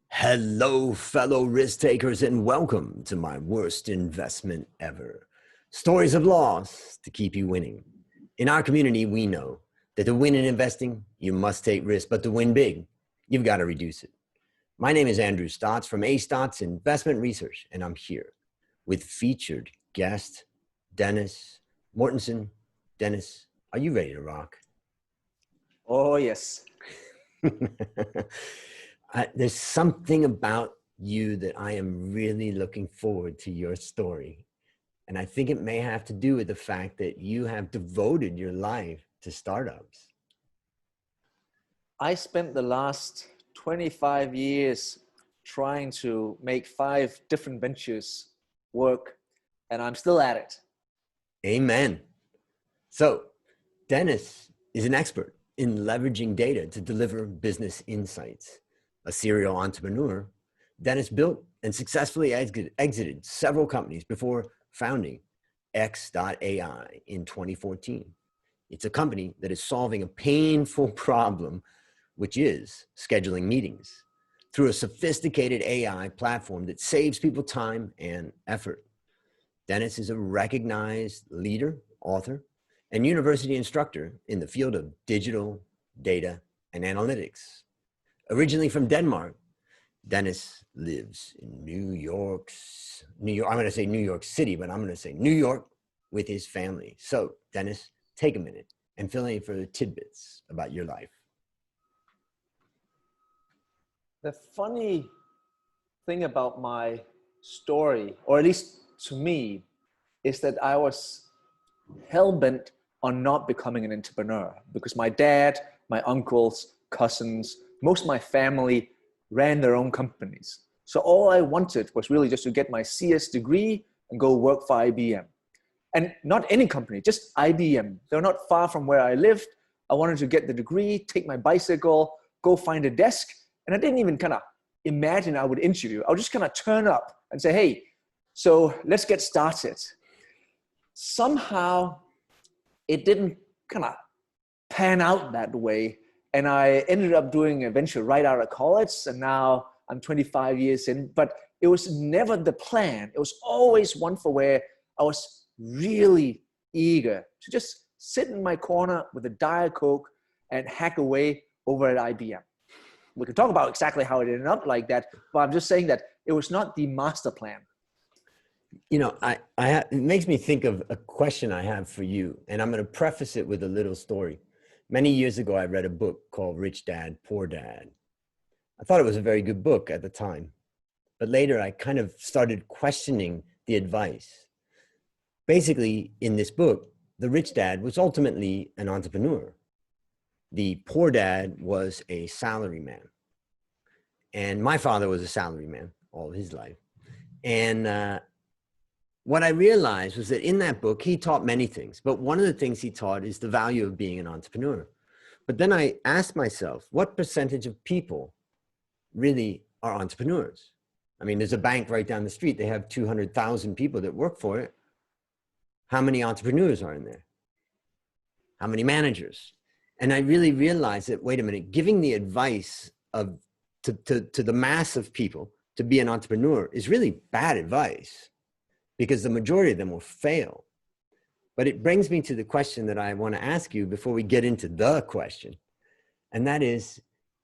Hello, fellow risk takers, and welcome to my worst investment ever. Stories of loss to keep you winning. In our community, we know that to win in investing, you must take risk, but to win big, you've got to reduce it. My name is Andrew Stotts from A Stotts Investment Research, and I'm here with featured guest Dennis Mortensen. Dennis, are you ready to rock? Oh, yes. There's something about you that I am really looking forward to your story. And I think it may have to do with the fact that you have devoted your life to startups. I spent the last 25 years trying to make 5 different ventures work, and I'm still at it. Amen. So Dennis is an expert in leveraging data to deliver business insights. A serial entrepreneur, Dennis built and successfully exited several companies before founding x.ai in 2014. It's a company that is solving a painful problem, which is scheduling meetings through a sophisticated AI platform that saves people time and effort. Dennis is a recognized leader, author, and university instructor in the field of digital data and analytics. Originally from Denmark, Dennis lives in New York. I'm going to say New York City, but I'm going to say New York with his family. So Dennis, take a minute and fill in for the tidbits about your life. The funny thing about my story, or at least to me, is that I was hell-bent on not becoming an entrepreneur because my dad, my uncles, cousins, most of my family ran their own companies. So all I wanted was really just to get my CS degree and go work for IBM. And not any company, just IBM. They're not far from where I lived. I wanted to get the degree, take my bicycle, go find a desk. And I didn't even kind of imagine I would interview. I would just kind of turn up and say, hey, so let's get started. Somehow it didn't kind of pan out that way. And I ended up doing a venture right out of college. And now I'm 25 years in, but it was never the plan. It was always one for where I was really eager to just sit in my corner with a Diet Coke and hack away over at IBM. We could talk about exactly how it ended up like that, but I'm just saying that it was not the master plan. You know, it makes me think of a question I have for you, and I'm going to preface it with a little story. Many years ago, I read a book called Rich Dad, Poor Dad. I thought it was a very good book at the time, but later I kind of started questioning the advice. Basically, in this book, the rich dad was ultimately an entrepreneur. The poor dad was a salaryman. And my father was a salaryman all of his life. And what I realized was that in that book, he taught many things, but one of the things he taught is the value of being an entrepreneur. But then I asked myself, what percentage of people really are entrepreneurs? I mean, there's a bank right down the street. They have 200,000 people that work for it. How many entrepreneurs are in there? How many managers? And I really realized that, wait a minute, giving the advice to the mass of people to be an entrepreneur is really bad advice, because the majority of them will fail. But it brings me to the question that I want to ask you before we get into the question. And that is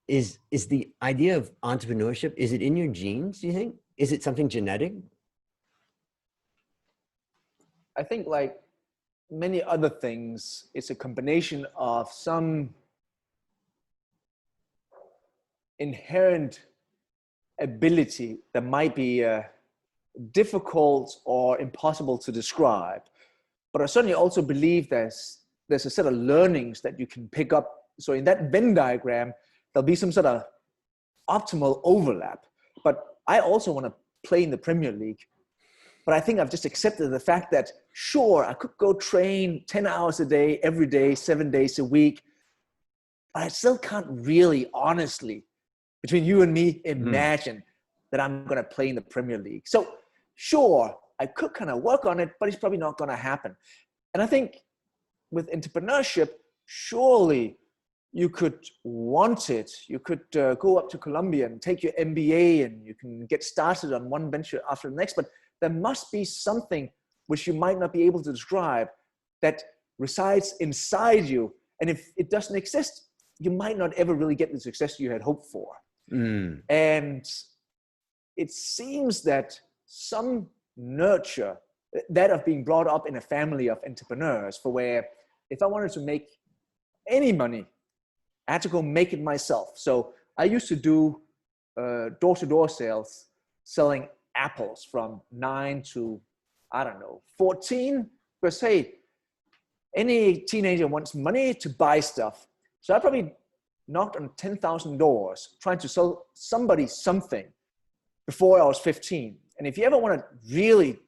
the idea of entrepreneurship, is it in your genes, do you think? Is it something genetic? I think like many other things, it's a combination of some inherent ability that might be difficult or impossible to describe. But I certainly also believe there's a set of learnings that you can pick up. So in that Venn diagram, there'll be some sort of optimal overlap. But I also want to play in the Premier League. But I think I've just accepted the fact that, sure, I could go train 10 hours a day, every day, 7 days a week. But I still can't really, honestly, between you and me, imagine that I'm going to play in the Premier League. So sure, I could kind of work on it, but it's probably not going to happen. And I think with entrepreneurship, surely you could want it. You could go up to Colombia and take your MBA, and you can get started on one venture after the next. But there must be something which you might not be able to describe that resides inside you. And if it doesn't exist, you might not ever really get the success you had hoped for. And it seems that some nurture that of being brought up in a family of entrepreneurs, for where if I wanted to make any money, I had to go make it myself. So I used to do door-to-door sales, selling apples from 9 to, I don't know, 14. Because hey, any teenager wants money to buy stuff. So I probably knocked on 10,000 doors trying to sell somebody something before I was 15. And if you ever want to really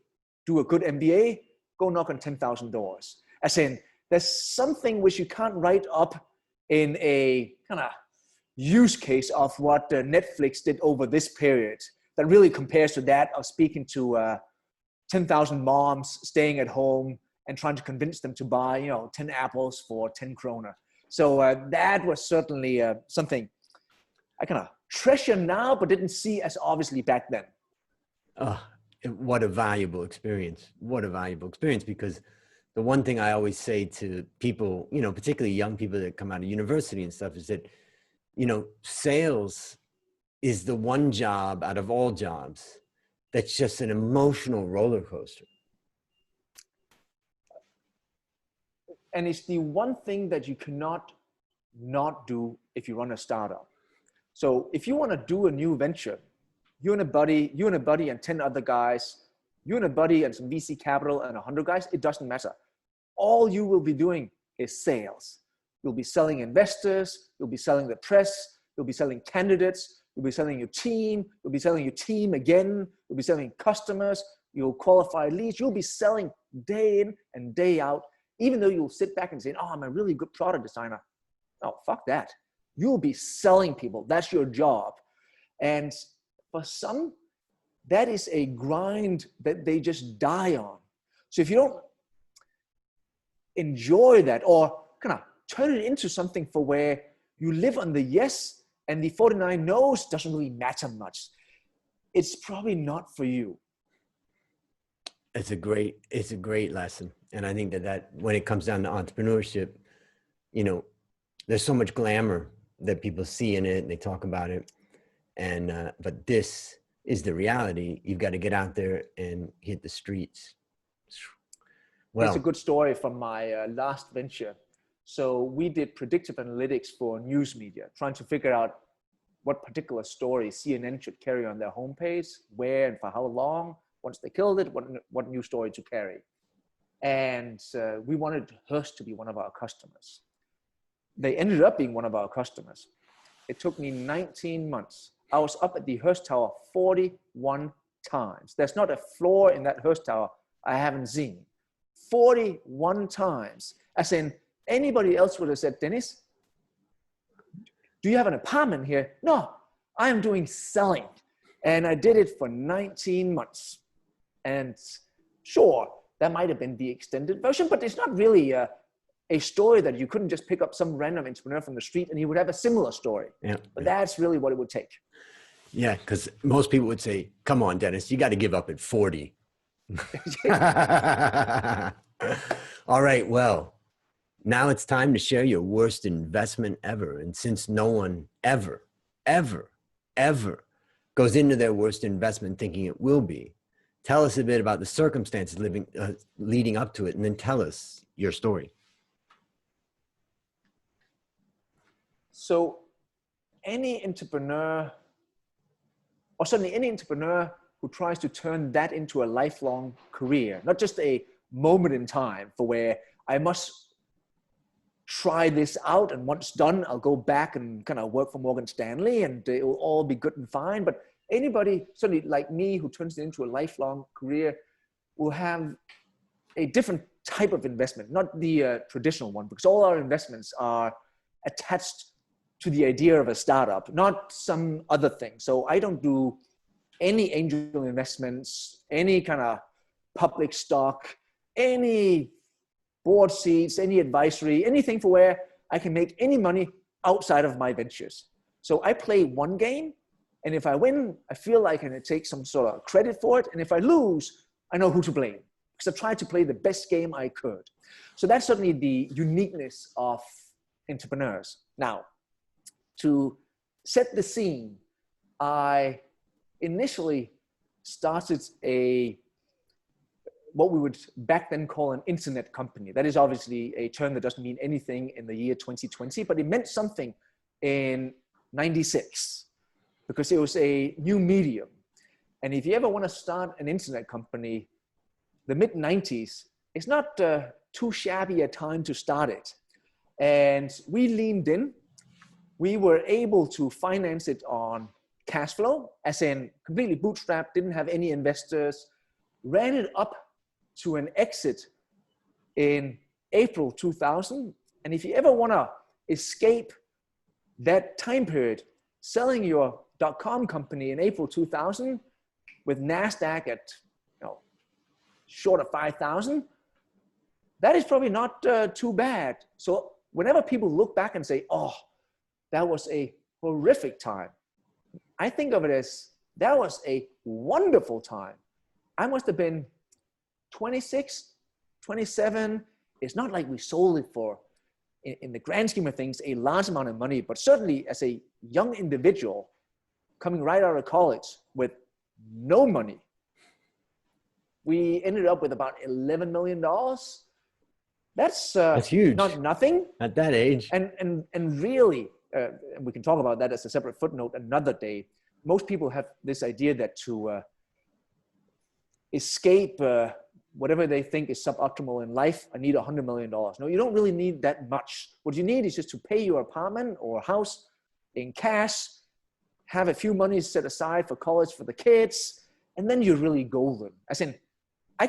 do a good MBA, go knock on 10,000 doors. As in, there's something which you can't write up in a kind of use case of what Netflix did over this period that really compares to that of speaking to 10,000 moms staying at home and trying to convince them to buy, 10 apples for 10 kroner. So that was certainly something I kind of treasure now, but didn't see as obviously back then. What a valuable experience. What a valuable experience, because the one thing I always say to people, particularly young people that come out of university and stuff, is that, sales is the one job out of all jobs that's just an emotional roller coaster. And it's the one thing that you cannot not do if you run a startup. So if you want to do a new venture, you and a buddy and 10 other guys, you and a buddy and some VC capital and 100 guys, it doesn't matter. All you will be doing is sales. You'll be selling investors, you'll be selling the press, you'll be selling candidates, you'll be selling your team, you'll be selling your team again, you'll be selling customers, you'll qualify leads, you'll be selling day in and day out, even though you'll sit back and say, oh, I'm a really good product designer. Oh, fuck that. You'll be selling people. That's your job. And for some, that is a grind that they just die on. So if you don't enjoy that, or kind of turn it into something for where you live on the yes and the 49 no's doesn't really matter much, it's probably not for you. It's a great lesson. And I think that when it comes down to entrepreneurship, there's so much glamour that people see in it and they talk about it. And, but this is the reality. You've got to get out there and hit the streets. Well, it's a good story from my last venture. So we did predictive analytics for news media, trying to figure out what particular story CNN should carry on their homepage, where and for how long. Once they killed it, what new story to carry. And we wanted Hearst to be one of our customers. They ended up being one of our customers. It took me 19 months. I was up at the Hearst Tower 41 times. There's not a floor in that Hearst Tower I haven't seen. 41 times. As in, anybody else would have said, Dennis, do you have an apartment here? No, I am doing selling. And I did it for 19 months. And sure, that might have been the extended version, but it's not really a story that you couldn't just pick up some random entrepreneur from the street and he would have a similar story. Yeah, but that's really what it would take. Yeah, because most people would say, come on, Dennis, you got to give up at 40. All right, well, now it's time to share your worst investment ever. And since no one ever goes into their worst investment thinking it will be, tell us a bit about the circumstances leading up to it, and then tell us your story. So any entrepreneur, or certainly any entrepreneur who tries to turn that into a lifelong career, not just a moment in time for where I must try this out and once done, I'll go back and kind of work for Morgan Stanley and it will all be good and fine. But anybody, certainly like me, who turns it into a lifelong career will have a different type of investment, not the traditional one, because all our investments are attached to the idea of a startup, not some other thing. So I don't do any angel investments, any kind of public stock, any board seats, any advisory, anything for where I can make any money outside of my ventures. So I play one game, and if I win, I feel like I can take some sort of credit for it. And if I lose, I know who to blame, because I tried to play the best game I could. So that's certainly the uniqueness of entrepreneurs. Now, to set the scene, I initially started what we would back then call an internet company. That is obviously a term that doesn't mean anything in the year 2020, but it meant something in 96 because it was a new medium. And if you ever want to start an internet company, the mid 90s, it's not too shabby a time to start it. And we leaned in. We were able to finance it on cash flow, as in completely bootstrapped, didn't have any investors, ran it up to an exit in April 2000. And if you ever want to escape that time period, selling your .com company in April 2000 with NASDAQ at short of 5,000, that is probably not too bad. So whenever people look back and say, oh, that was a horrific time, I think of it as that was a wonderful time. I must have been 26, 27. It's not like we sold it for, in the grand scheme of things, a large amount of money, but certainly as a young individual coming right out of college with no money, we ended up with about $11 million. That's huge. Not nothing. At that age. And really, we can talk about that as a separate footnote another day. Most people have this idea that to escape whatever they think is suboptimal in life, I need $100 million. No, you don't really need that much. What you need is just to pay your apartment or house in cash, have a few monies set aside for college for the kids, and then you're really golden. As in, I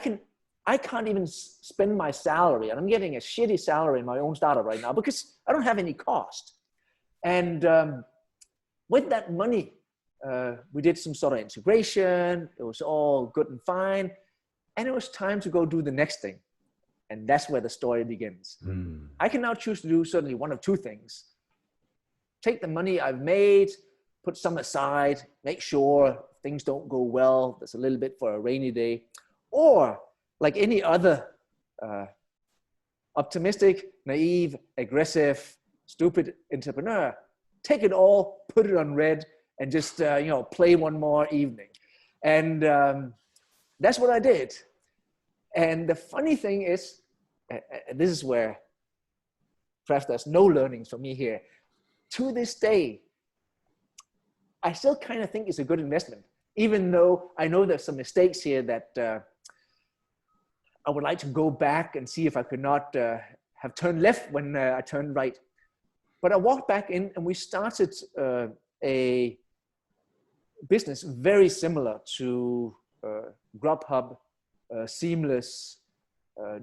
can't even spend my salary, and I'm getting a shitty salary in my own startup right now because I don't have any cost. And with that money, we did some sort of integration. It was all good and fine. And it was time to go do the next thing. And that's where the story begins. I can now choose to do certainly one of two things. Take the money I've made, put some aside, make sure things don't go well. There's a little bit for a rainy day. Or like any other optimistic, naive, aggressive, stupid entrepreneur, take it all, put it on red, and just play one more evening. And that's what I did. And the funny thing is, this is where perhaps there's no learnings for me here. To this day, I still kind of think it's a good investment, even though I know there's some mistakes here that I would like to go back and see if I could not have turned left when I turned right. But I walked back in and we started a business very similar to Grubhub, Seamless,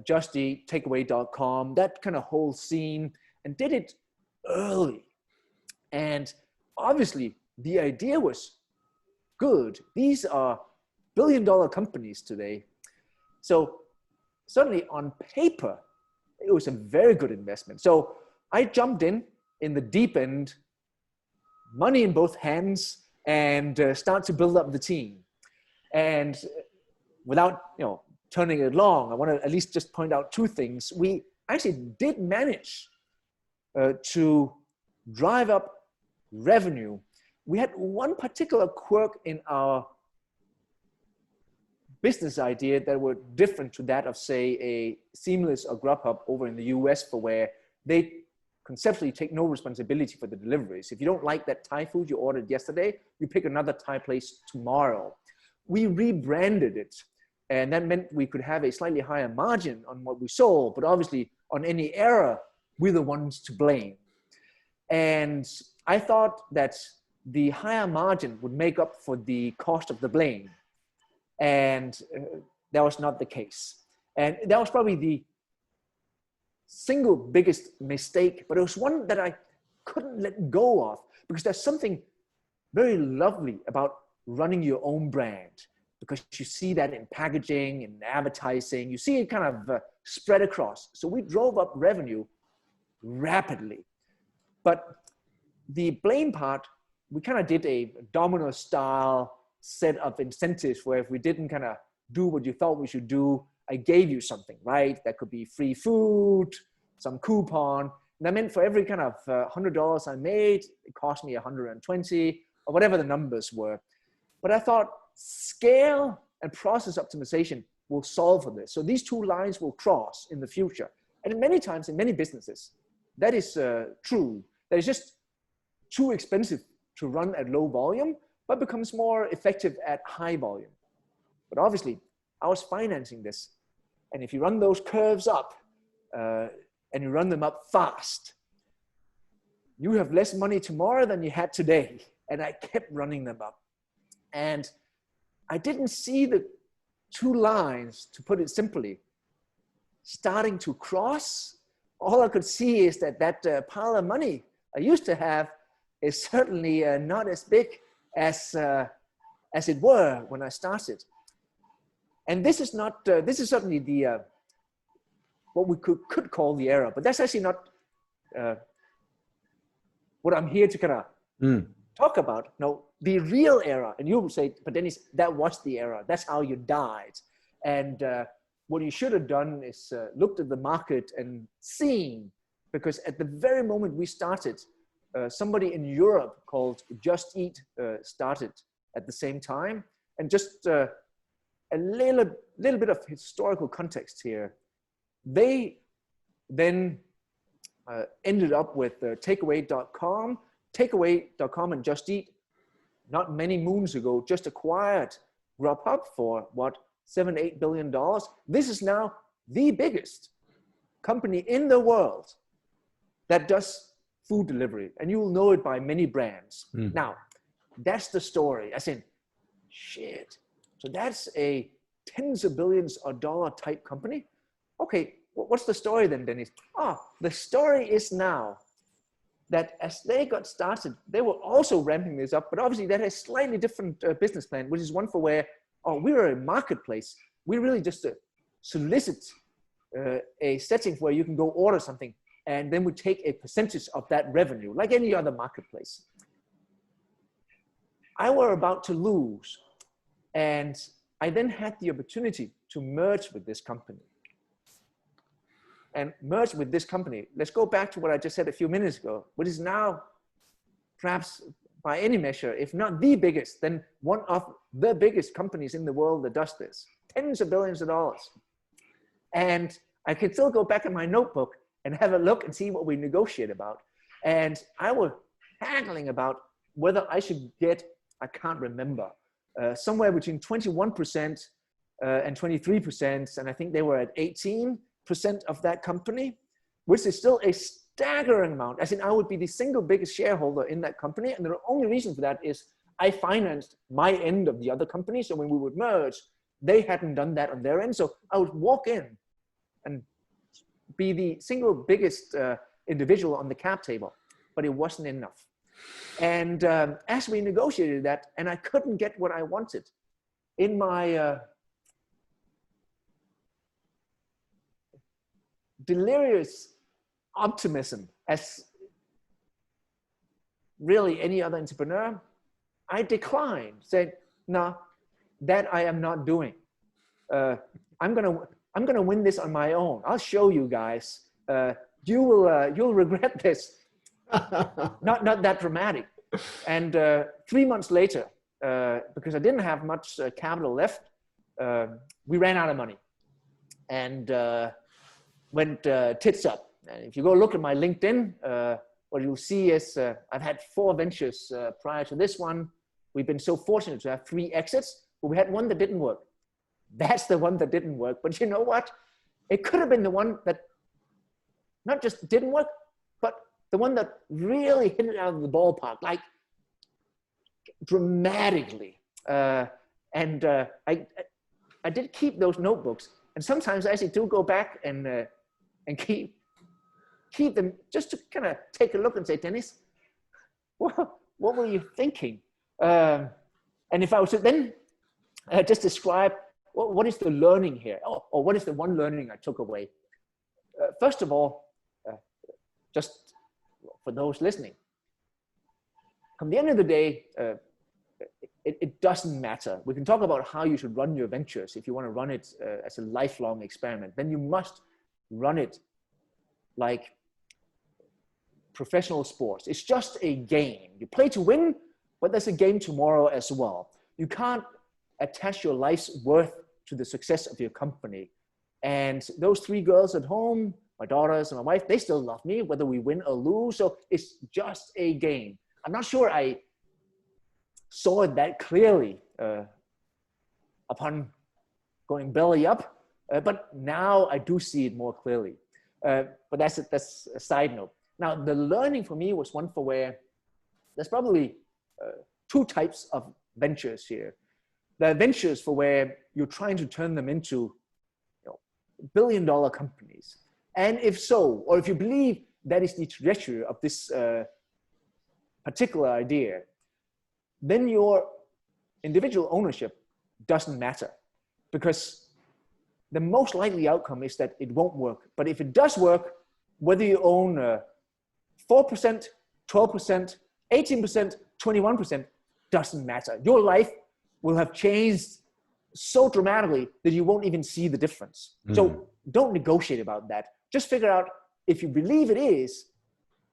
Just Eat, Takeaway.com, that kind of whole scene, and did it early. And obviously the idea was good. These are billion-dollar companies today. So certainly on paper, it was a very good investment. So I jumped in the deep end, money in both hands, and start to build up the team. And without turning it long, I want to at least just point out two things. We actually did manage to drive up revenue. We had one particular quirk in our business idea that were different to that of, say, a Seamless or Grubhub over in the US, for where they conceptually take no responsibility for the deliveries. If you don't like that Thai food you ordered yesterday, you pick another Thai place tomorrow. We rebranded it, and that meant we could have a slightly higher margin on what we sold, but obviously on any error, we're the ones to blame. And I thought that the higher margin would make up for the cost of the blame. And that was not the case. And that was probably the single biggest mistake, but it was one that I couldn't let go of, because there's something very lovely about running your own brand, because you see that in packaging and advertising, you see it kind of spread across. So we drove up revenue rapidly. But the blame part, we kind of did a domino style set of incentives where if we didn't kind of do what you thought we should do, I gave you something, right? That could be free food, some coupon. And that meant for every kind of $100 I made, it cost me 120 or whatever the numbers were. But I thought scale and process optimization will solve for this. So these two lines will cross in the future. And many times in many businesses, that is true. That is just too expensive to run at low volume, but becomes more effective at high volume. But obviously, I was financing this. And if you run those curves up and you run them up fast, you have less money tomorrow than you had today. And I kept running them up. And I didn't see the two lines, to put it simply, starting to cross. All I could see is that that pile of money I used to have is certainly not as big as it were when I started. And this is not, this is certainly the, what we could call the error, but that's actually not what I'm here to kind of talk about. No, the real error, and you will say, but Dennis, that was the error. That's how you died. And what you should have done is looked at the market and seen, because at the very moment we started, somebody in Europe called Just Eat started at the same time. And just a little bit of historical context here. They then ended up with takeaway.com. Takeaway.com and Just Eat, not many moons ago, just acquired Grubhub for what, $7-8 billion. This is now the biggest company in the world that does food delivery, and you will know it by many brands. Now, that's the story. As in, shit. So that's a tens of billions of dollar type company. Okay, what's the story then, Dennis? The story is now that as they got started, they were also ramping this up, but obviously that has slightly different business plan, which is one for where, we're a marketplace. We really just solicit a setting where you can go order something, and then we take a percentage of that revenue, like any other marketplace. I were about to lose, and I then had the opportunity to merge with this company. And merge with this company, let's go back to what I just said a few minutes ago, which is now perhaps by any measure, if not the biggest, then one of the biggest companies in the world that does this. Tens of billions of dollars. And I can still go back in my notebook and have a look and see what we negotiate about. And I was haggling about whether I should get, I can't remember, somewhere between 21% and 23%. And I think they were at 18% of that company, which is still a staggering amount. As in, I would be the single biggest shareholder in that company. And the only reason for that is I financed my end of the other company. So when we would merge, they hadn't done that on their end. So I would walk in and be the single biggest individual on the cap table, but it wasn't enough. And as we negotiated that, and I couldn't get what I wanted, in my delirious optimism, as really any other entrepreneur, I declined, said, no, that I am not doing. I'm gonna win this on my own. I'll show you guys. You'll regret this. not that dramatic. And 3 months later, because I didn't have much capital left, we ran out of money and went tits up. And if you go look at my LinkedIn, what you'll see is I've had 4 ventures prior to this one. We've been so fortunate to have 3 exits, but we had one that didn't work. That's the one that didn't work. But you know what? It could have been the one that not just didn't work, but the one that really hit it out of the ballpark, like dramatically. And I did keep those notebooks. And sometimes I actually do go back and keep them just to kind of take a look and say, Dennis, what were you thinking? And if I was to then just describe what is the learning here, or what is the one learning I took away? First of all, just for those listening, At the end of the day, it doesn't matter. We can talk about how you should run your ventures. If you want to run it as a lifelong experiment, then you must run it like professional sports. It's just a game. You play to win, but there's a game tomorrow as well. You can't attach your life's worth to the success of your company. And those 3 girls at home, my daughters and my wife, they still love me, whether we win or lose. So it's just a game. I'm not sure I saw it that clearly upon going belly up, but now I do see it more clearly. But that's a side note. Now, the learning for me was one for where there's probably 2 types of ventures here. There are ventures for where you're trying to turn them into billion-dollar companies. And if so, or if you believe that is the trajectory of this particular idea, then your individual ownership doesn't matter, because the most likely outcome is that it won't work. But if it does work, whether you own 4%, 12%, 18%, 21%, doesn't matter. Your life will have changed so dramatically that you won't even see the difference. So don't negotiate about that. Just figure out if you believe it is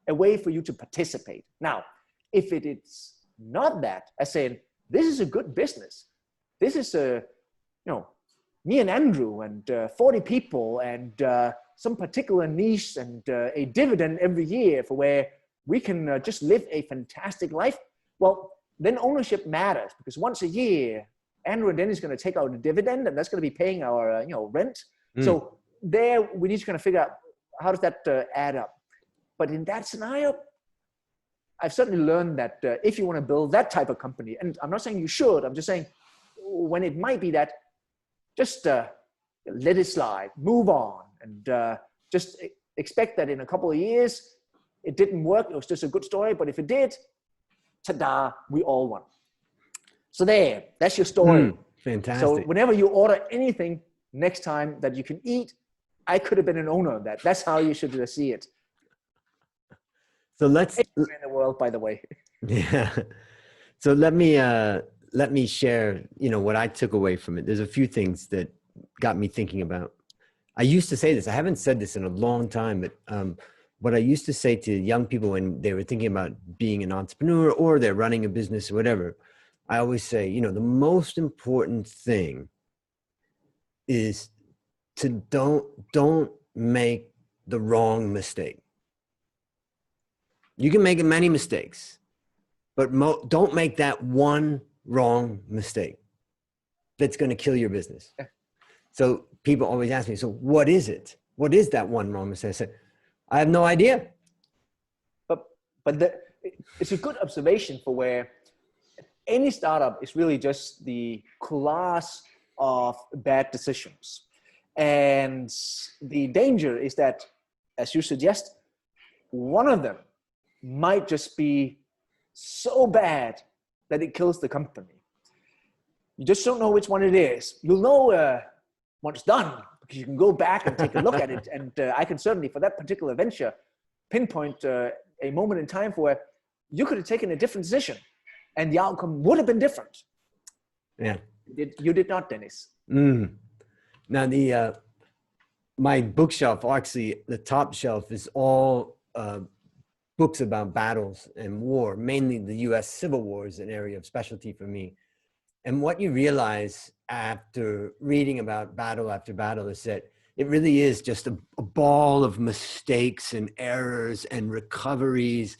a way for you to participate. Now, if it is not that, as saying, this is a good business. This is me and Andrew and 40 people and some particular niche and a dividend every year for where we can just live a fantastic life. Well, then ownership matters, because once a year, Andrew and Dennis is going to take out a dividend, and that's going to be paying our rent. So there we need to kind of figure out how does that add up. But in that scenario, I've certainly learned that if you want to build that type of company, and I'm not saying you should, I'm just saying when it might be that, just let it slide, move on, and just expect that in a couple of years, it didn't work. It was just a good story. But if it did, ta-da, we all won. So that's your story. Fantastic. So whenever you order anything next time that you can eat, I could have been an owner of that. That's how you should see it. So let's anywhere in the world, by the way. Yeah. So let me share, what I took away from it. There's a few things that got me thinking about. I used to say this, I haven't said this in a long time, but what I used to say to young people when they were thinking about being an entrepreneur or they're running a business or whatever, I always say, the most important thing is to don't make the wrong mistake. You can make many mistakes, but don't make that one wrong mistake that's going to kill your business. So people always ask me, so what is it? What is that one wrong mistake? I said, I have no idea. But it's a good observation for where any startup is really just the collage of bad decisions. And the danger is that, as you suggest, one of them might just be so bad that it kills the company. You just don't know which one it is. You'll know when it's done, because you can go back and take a look at it. And I can certainly, for that particular venture, pinpoint a moment in time for where you could have taken a different decision and the outcome would have been different. Yeah. You did not, Dennis. Now my bookshelf, actually the top shelf, is all books about battles and war. Mainly the US Civil War is an area of specialty for me. And what you realize after reading about battle after battle is that it really is just a ball of mistakes and errors and recoveries.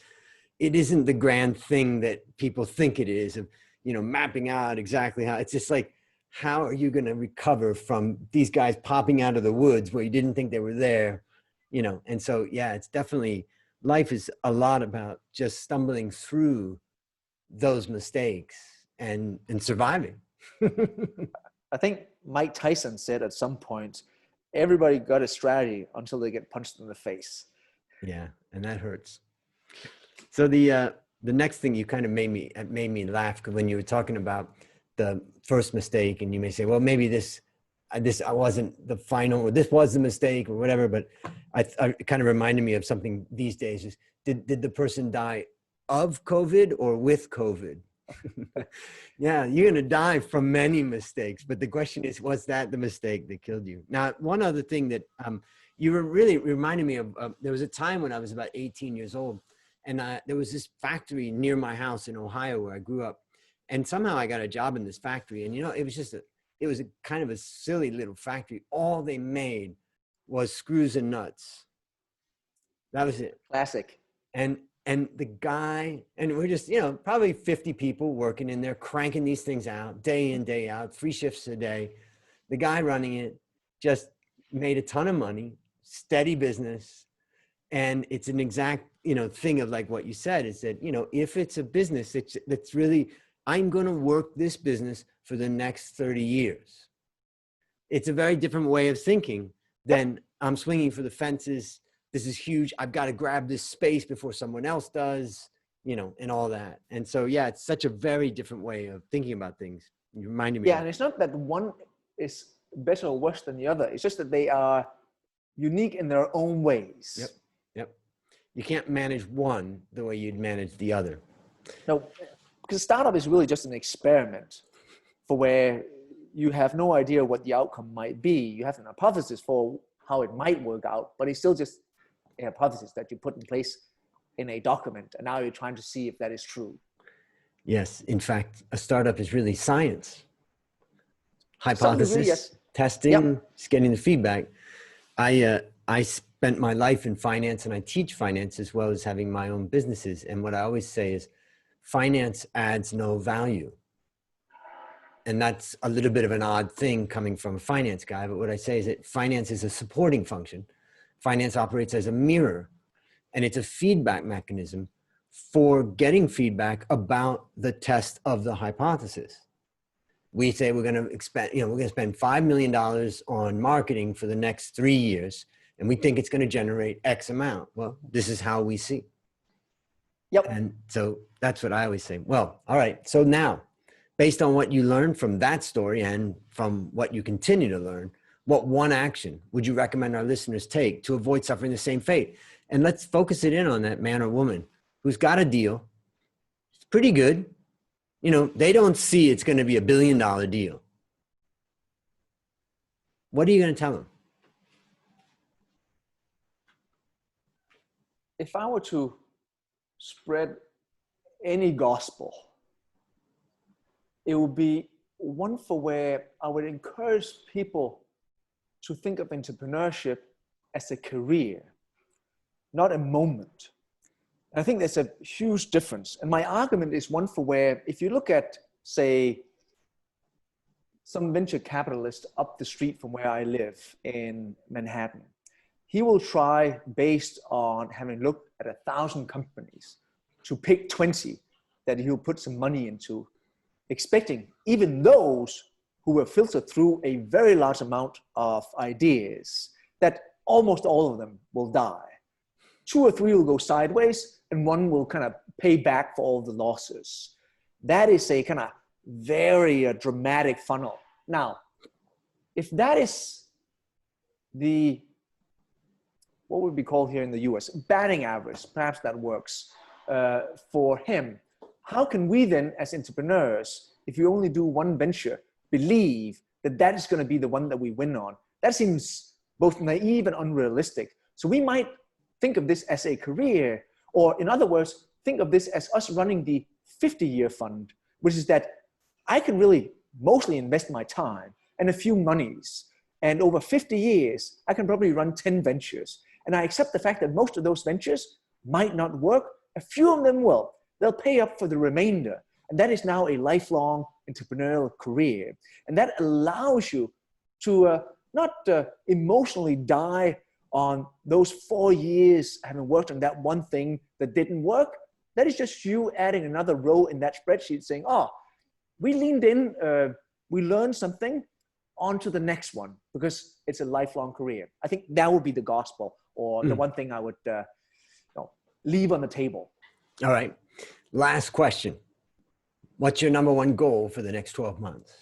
It isn't the grand thing that people think it is, of, mapping out exactly how. It's just like, how are you going to recover from these guys popping out of the woods where you didn't think they were there? And so, yeah, it's definitely, life is a lot about just stumbling through those mistakes and surviving. I think Mike Tyson said at some point, everybody got a strategy until they get punched in the face. Yeah, and that hurts. So the next thing you kind of made me laugh, because when you were talking about the first mistake, and you may say, well, maybe this I wasn't the final, or this was the mistake or whatever, but I kind of reminded me of something these days. Is did the person die of COVID or with COVID? Yeah, you're going to die from many mistakes. But the question is, was that the mistake that killed you? Now, one other thing that you were really reminding me of, there was a time when I was about 18 years old, and there was this factory near my house in Ohio where I grew up. And somehow I got a job in this factory. And, you know, it was a kind of a silly little factory. All they made was screws and nuts. That was it. Classic. And the guy, and we're just, you know, probably 50 people working in there, cranking these things out day in, day out, 3 shifts a day. The guy running it just made a ton of money, steady business. And it's an exact, you know, thing of like what you said is that, you know, if it's a business that's really, I'm going to work this business for the next 30 years. It's a very different way of thinking than I'm swinging for the fences. This is huge. I've got to grab this space before someone else does, you know, and all that. And so, yeah, it's such a very different way of thinking about things. You reminded me. Yeah, and it's not that one is better or worse than the other. It's just that they are unique in their own ways. Yep. Yep. You can't manage one the way you'd manage the other. No, because startup is really just an experiment for where you have no idea what the outcome might be. You have an hypothesis for how it might work out, but it's still just a hypothesis that you put in place in a document, and now you're trying to see if that is true. Yes, in fact, a startup is really science. Hypothesis, Degree, yes. testing, Yep. getting the feedback. I spent my life in finance, and I teach finance as well as having my own businesses. And what I always say is finance adds no value. And that's a little bit of an odd thing coming from a finance guy. But what I say is that finance is a supporting function. Finance operates as a mirror, and it's a feedback mechanism for getting feedback about the test of the hypothesis. We say we're going to expend, you know, we're going to spend $5 million on marketing for the next 3 years, and we think it's going to generate X amount. Well, this is how we see. Yep. And so that's what I always say. Well, all right. So now, based on what you learned from that story and from what you continue to learn, what one action would you recommend our listeners take to avoid suffering the same fate? And let's focus it in on that man or woman who's got a deal. It's pretty good. You know, they don't see it's going to be $1 billion deal. What are you going to tell them? If I were to spread any gospel, it would be one for where I would encourage people to think of entrepreneurship as a career, not a moment. And I think there's a huge difference. And my argument is one for where, if you look at, say, some venture capitalist up the street from where I live in Manhattan, he will try, based on having looked at 1,000 companies, to pick 20 that he'll put some money into, expecting even those who were filtered through a very large amount of ideas, that almost all of them will die. 2 or 3 will go sideways, and 1 will kind of pay back for all the losses. That is a kind of very dramatic funnel. Now, if that is the, what would be called here in the US, batting average, perhaps that works for him, how can we then, as entrepreneurs, if you only do one venture, believe that that is going to be the one that we win on? That seems both naive and unrealistic. So we might think of this as a career, or in other words, think of this as us running the 50-year fund, which is that I can really mostly invest my time and a few monies. And over 50 years, I can probably run 10 ventures. And I accept the fact that most of those ventures might not work. A few of them will. They'll pay up for the remainder. And that is now a lifelong entrepreneurial career. And that allows you to not emotionally die on those 4 years having worked on that one thing that didn't work. That is just you adding another row in that spreadsheet saying, oh, we leaned in, we learned something, on to the next one, because it's a lifelong career. I think that would be the gospel, or the one thing I would leave on the table. All right. Last question. What's your number one goal for the next 12 months?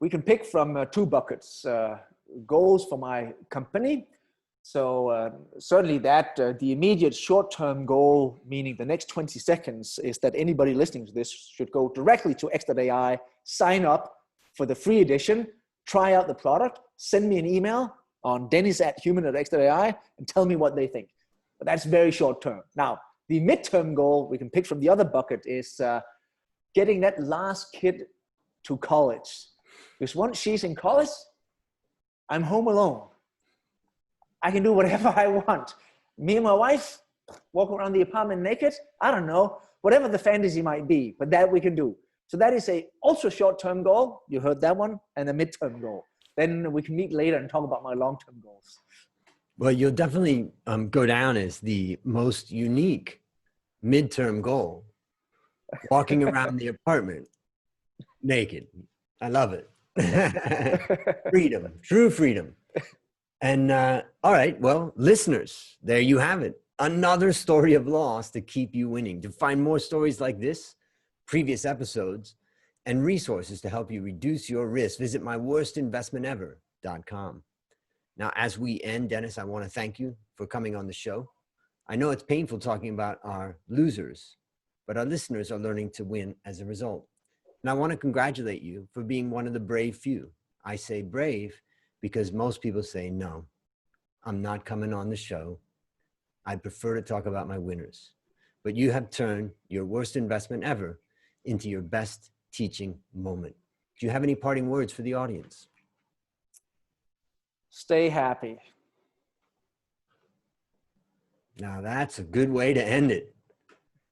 We can pick from 2 buckets. Goals for my company. So certainly that the immediate short-term goal, meaning the next 20 seconds, is that anybody listening to this should go directly to x.ai, sign up for the free edition, try out the product, send me an email on dennis@human.x.ai and tell me what they think. But that's very short-term. Now, the midterm goal we can pick from the other bucket is getting that last kid to college. Because once she's in college, I'm home alone. I can do whatever I want. Me and my wife walk around the apartment naked. I don't know, whatever the fantasy might be, but that we can do. So that is a ultra short-term goal. You heard that one, and a midterm goal. Then we can meet later and talk about my long-term goals. Well, you'll definitely go down as the most unique midterm goal, walking around the apartment naked. I love it. Freedom, true freedom. And all right, well, listeners, there you have it. Another story of loss to keep you winning. To find more stories like this, previous episodes, and resources to help you reduce your risk, visit myworstinvestmentever.com. Now, as we end, Dennis, I want to thank you for coming on the show. I know it's painful talking about our losers, but our listeners are learning to win as a result. And I want to congratulate you for being one of the brave few. I say brave because most people say, no, I'm not coming on the show. I prefer to talk about my winners. But you have turned your worst investment ever into your best teaching moment. Do you have any parting words for the audience? Stay happy. Now that's a good way to end it.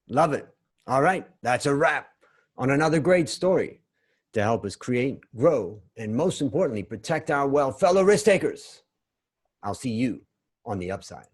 Love it. All right, that's a wrap on another great story to help us create, grow, and most importantly, protect our wealth. Fellow risk takers, I'll see you on the upside.